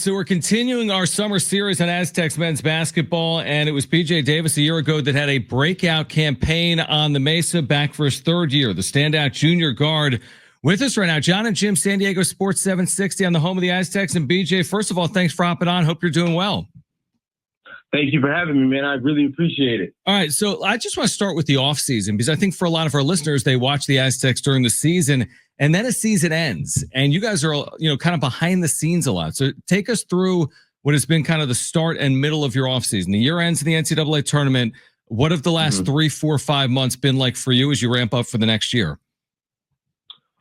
So we're continuing our summer series on Aztecs men's basketball, and it was BJ Davis a year ago that had a breakout campaign on the Mesa, back for his third year. The standout junior guard with us right now. John and Jim, San Diego Sports 760 on the home of the Aztecs. And BJ, first of all, thanks for hopping on. Hope you're doing well. Thank you for having me, man. I really appreciate it. All right, so I just want to start with the offseason, because I think for a lot of our listeners, they watch the Aztecs during the season, and then a season ends, and you guys are, kind of behind the scenes a lot. So take us through what has been kind of the start and middle of your offseason. The year ends in the NCAA tournament. What have the last 3, 4, 5 months been like for you as you ramp up for the next year?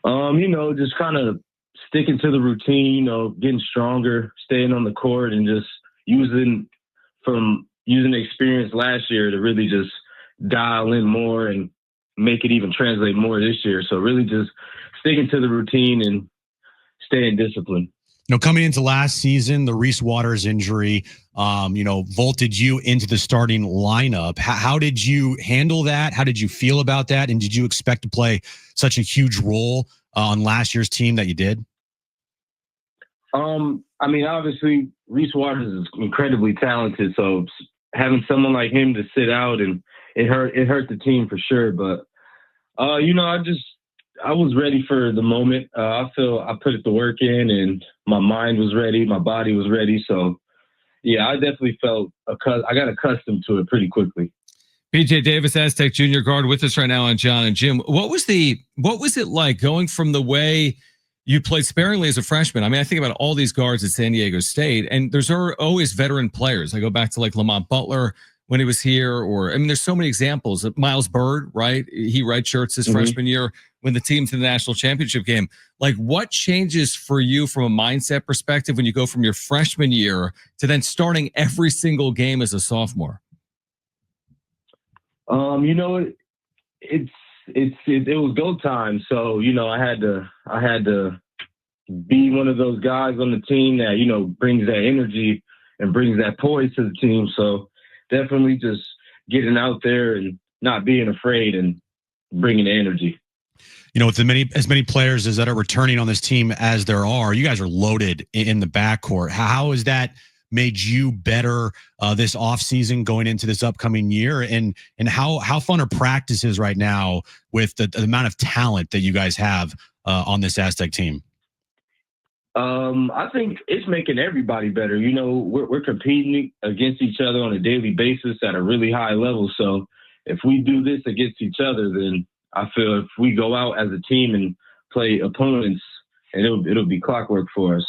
Just kind of sticking to the routine, getting stronger, staying on the court, and just using the experience last year to really just dial in more and make it even translate more this year. So really just sticking to the routine and staying disciplined. Coming into last season, the Reese Waters injury, vaulted you into the starting lineup. How did you handle that? How did you feel about that? And did you expect to play such a huge role on last year's team that you did? Obviously, Reese Waters is incredibly talented. So having someone like him to sit out, and it hurt the team for sure. But, I was ready for the moment. I feel I put the work in, and my mind was ready. My body was ready. So, yeah, I definitely felt I got accustomed to it pretty quickly. BJ Davis, Aztec junior guard, with us right now on John and Jim. What was it like going from the way you played sparingly as a freshman? I think about all these guards at San Diego State, and there's always veteran players. I go back to like Lamont Butler when he was here, there's so many examples. Miles Bird, right? He redshirts his freshman year when the team's in the national championship game. Like, what changes for you from a mindset perspective when you go from your freshman year to then starting every single game as a sophomore? It was go time. So, I had to be one of those guys on the team that, brings that energy and brings that poise to the team. So definitely just getting out there and not being afraid and bringing the energy. With as many players as that are returning on this team as there are, you guys are loaded in the backcourt. How has that made you better this offseason going into this upcoming year? And how fun are practices right now with the amount of talent that you guys have on this Aztec team? I think it's making everybody better. We're competing against each other on a daily basis at a really high level. So if we do this against each other, then I feel if we go out as a team and play opponents, and it'll be clockwork for us.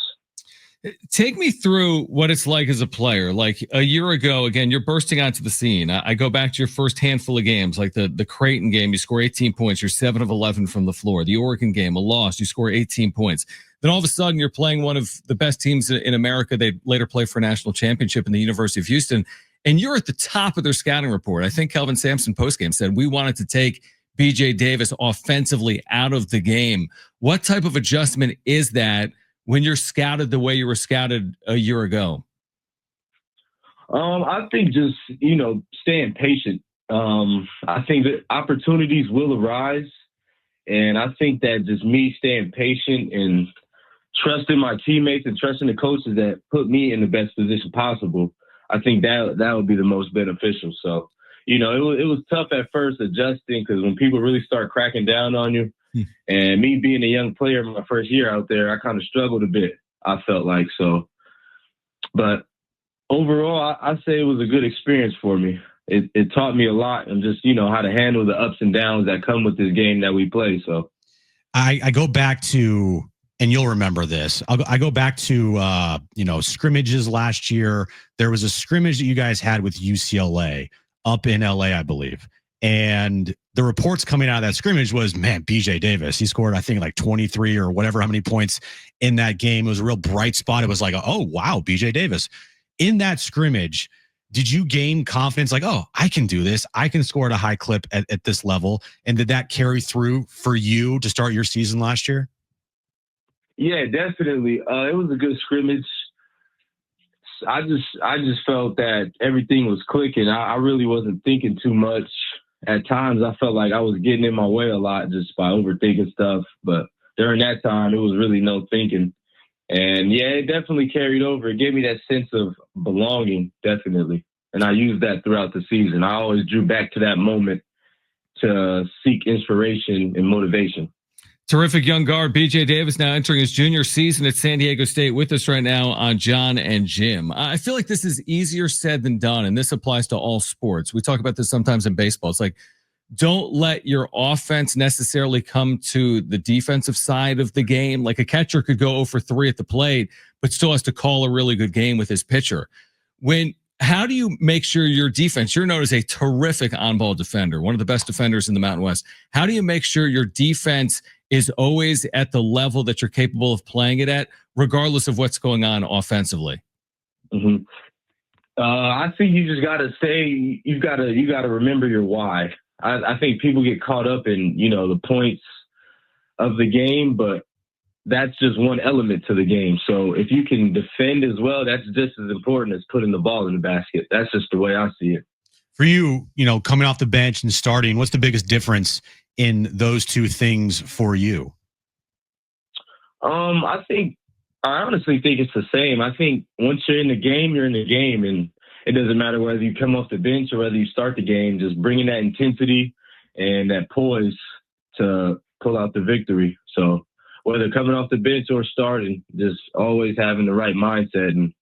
Take me through what it's like as a player. Like a year ago, again, you're bursting onto the scene. I go back to your first handful of games, like the Creighton game, you score 18 points. You're 7 of 11 from the floor. The Oregon game, a loss, you score 18 points. Then all of a sudden you're playing one of the best teams in America. They later play for a national championship in the University of Houston. And you're at the top of their scouting report. I think Kelvin Sampson postgame said, we wanted to take BJ Davis offensively out of the game. What type of adjustment is that when you're scouted the way you were scouted a year ago? I think just, staying patient. I think that opportunities will arise. And I think that just me staying patient and trusting my teammates and trusting the coaches that put me in the best position possible, I think that would be the most beneficial. So, it was tough at first adjusting, because when people really start cracking down on you, and me being a young player my first year out there, I kind of struggled a bit, I felt like. So, but overall, I say it was a good experience for me. It taught me a lot, and just, how to handle the ups and downs that come with this game that we play. So I go back to, and you'll remember this, I go back to, scrimmages last year. There was a scrimmage that you guys had with UCLA up in LA, I believe. And the reports coming out of that scrimmage was, man, BJ Davis, he scored, I think, like 23 or whatever, how many points in that game. It was a real bright spot. It was like, oh, wow, BJ Davis. In that scrimmage, did you gain confidence like, oh, I can do this? I can score at a high clip at this level? And did that carry through for you to start your season last year? Yeah, definitely. It was a good scrimmage. I just felt that everything was clicking. I really wasn't thinking too much. At times, I felt like I was getting in my way a lot just by overthinking stuff. But during that time, it was really no thinking. And yeah, it definitely carried over. It gave me that sense of belonging, definitely. And I used that throughout the season. I always drew back to that moment to seek inspiration and motivation. Terrific young guard BJ Davis now entering his junior season at San Diego State with us right now on John and Jim. I feel like this is easier said than done, and this applies to all sports. We talk about this sometimes in baseball. It's like, don't let your offense necessarily come to the defensive side of the game. Like a catcher could go 0 for 3 at the plate, but still has to call a really good game with his pitcher. How do you make sure your defense, you're known as a terrific on-ball defender, one of the best defenders in the Mountain West. How do you make sure your defense is always at the level that you're capable of playing it at, regardless of what's going on offensively? Mm-hmm. I think you just got to say, you got to remember your why. I think people get caught up in, the points of the game, but that's just one element to the game. So if you can defend as well, that's just as important as putting the ball in the basket. That's just the way I see it. For you, coming off the bench and starting, what's the biggest difference in those two things for you? I honestly think it's the same. I think once you're in the game, you're in the game, and it doesn't matter whether you come off the bench or whether you start the game, just bringing that intensity and that poise to pull out the victory. So whether coming off the bench or starting, just always having the right mindset and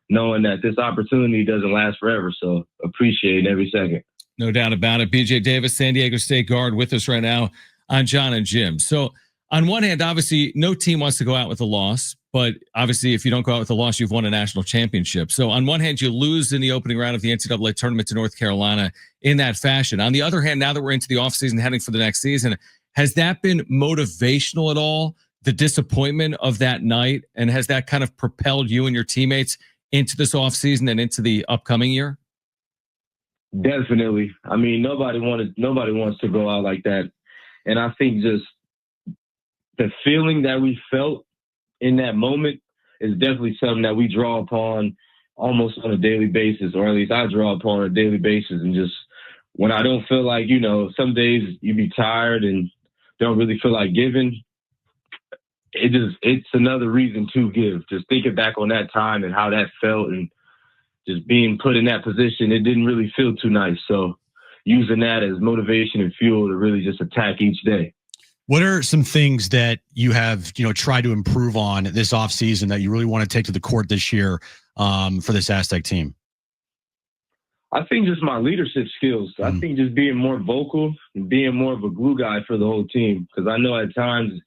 knowing that this opportunity doesn't last forever. So appreciate every second. No doubt about it. BJ Davis, San Diego State guard, with us right now on John and Jim. So on one hand, obviously, no team wants to go out with a loss, but obviously, if you don't go out with a loss, you've won a national championship. So on one hand, you lose in the opening round of the NCAA tournament to North Carolina in that fashion. On the other hand, now that we're into the offseason, heading for the next season, has that been motivational at all, the disappointment of that night? And has that kind of propelled you and your teammates into this offseason and into the upcoming year? Definitely. I mean, nobody wants to go out like that. And I think just the feeling that we felt in that moment is definitely something that we draw upon almost on a daily basis, or at least I draw upon on a daily basis. And just when I don't feel like, some days you be tired and don't really feel like giving, it's another reason to give. Just thinking back on that time and how that felt and just being put in that position, it didn't really feel too nice. So using that as motivation and fuel to really just attack each day. What are some things that you have, tried to improve on this offseason that you really want to take to the court this year for this Aztec team? I think just my leadership skills. I think just being more vocal and being more of a glue guy for the whole team. Because I know at times,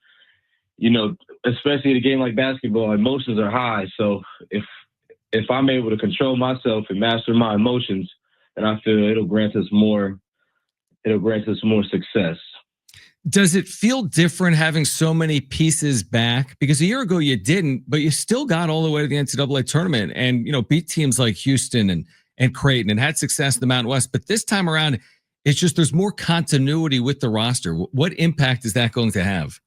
especially in a game like basketball, emotions are high. So if I'm able to control myself and master my emotions, then I feel it'll grant us more success. Does it feel different having so many pieces back? Because a year ago you didn't, but you still got all the way to the NCAA tournament and, beat teams like Houston and Creighton and had success in the Mountain West. But this time around, it's just there's more continuity with the roster. What impact is that going to have?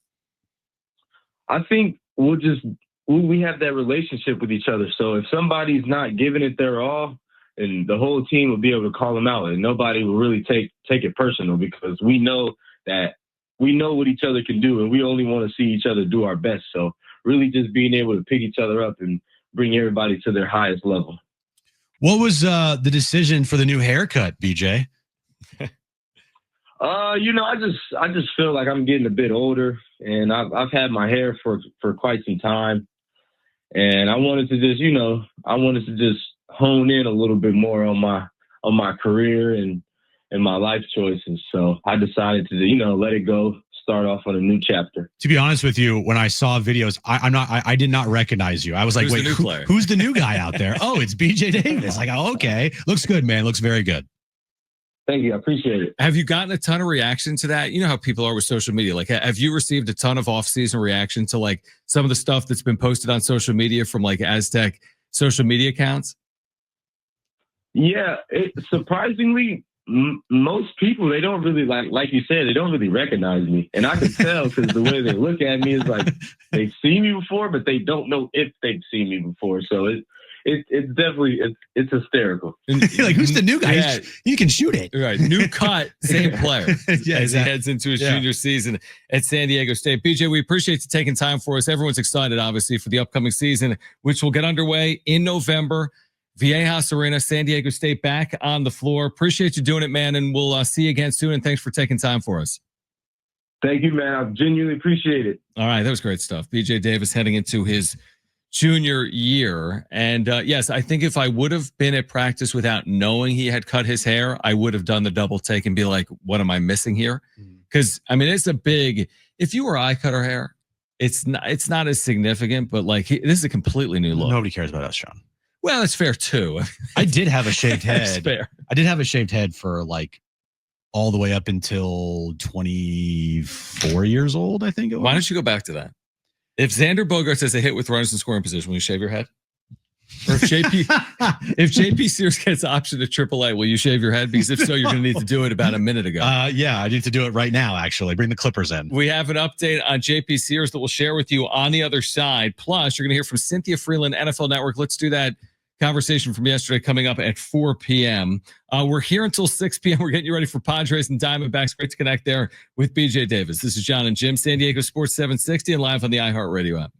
I think we have that relationship with each other. So if somebody's not giving it their all, and the whole team will be able to call them out, and nobody will really take it personal, because we know what each other can do, and we only want to see each other do our best. So really just being able to pick each other up and bring everybody to their highest level. What was the decision for the new haircut, BJ? I just feel like I'm getting a bit older, and I've had my hair for quite some time, and I wanted to just hone in a little bit more on my career and my life choices. So I decided to let it go, start off on a new chapter. To be honest with you, when I saw videos, I did not recognize you. I was like, wait, who's the new guy out there? Oh, it's BJ Davis. Like, oh, okay. Looks good, man. Looks very good. Thank you. I appreciate it. Have you gotten a ton of reaction to that? You know how people are with social media. Like, have you received a ton of off-season reaction to like some of the stuff that's been posted on social media from like Aztec social media accounts? Yeah, surprisingly, most people, they don't really like you said, they don't really recognize me. And I can tell because the way they look at me is like they've seen me before, but they don't know if they've seen me before. So it's definitely it's hysterical. Like, who's the new guy? Yeah. You can shoot it. Right. New cut, same player Yeah, as he heads into his junior season at San Diego State. BJ, we appreciate you taking time for us. Everyone's excited, obviously, for the upcoming season, which will get underway in November. Viejas Arena, San Diego State back on the floor. Appreciate you doing it, man, and we'll see you again soon, and thanks for taking time for us. Thank you, man. I genuinely appreciate it. All right, that was great stuff. BJ Davis heading into his junior year. And yes, I think if I would have been at practice without knowing he had cut his hair, I would have done the double take and be like, what am I missing here? Because, I mean, it's a big, if you were eye cutter hair, it's not as significant, but like, this is a completely new look. Nobody cares about us, Sean. Well, that's fair too. I did have a shaved head. That's fair. I did have a shaved head for like all the way up until 24 years old, I think it was. Why don't you go back to that? If Xander Bogaerts has a hit with runners in scoring position, will you shave your head? Or if JP Sears gets option to AAA, will you shave your head? Because if so, you're going to need to do it about a minute ago. Yeah, I need to do it right now, actually. Bring the clippers in. We have an update on JP Sears that we'll share with you on the other side. Plus, you're going to hear from Cynthia Freeland, NFL Network. Let's do that conversation from yesterday coming up at 4 p.m. We're here until 6 p.m. We're getting you ready for Padres and Diamondbacks. Great to connect there with BJ Davis. This is John and Jim, San Diego Sports 760 and live on the iHeartRadio app.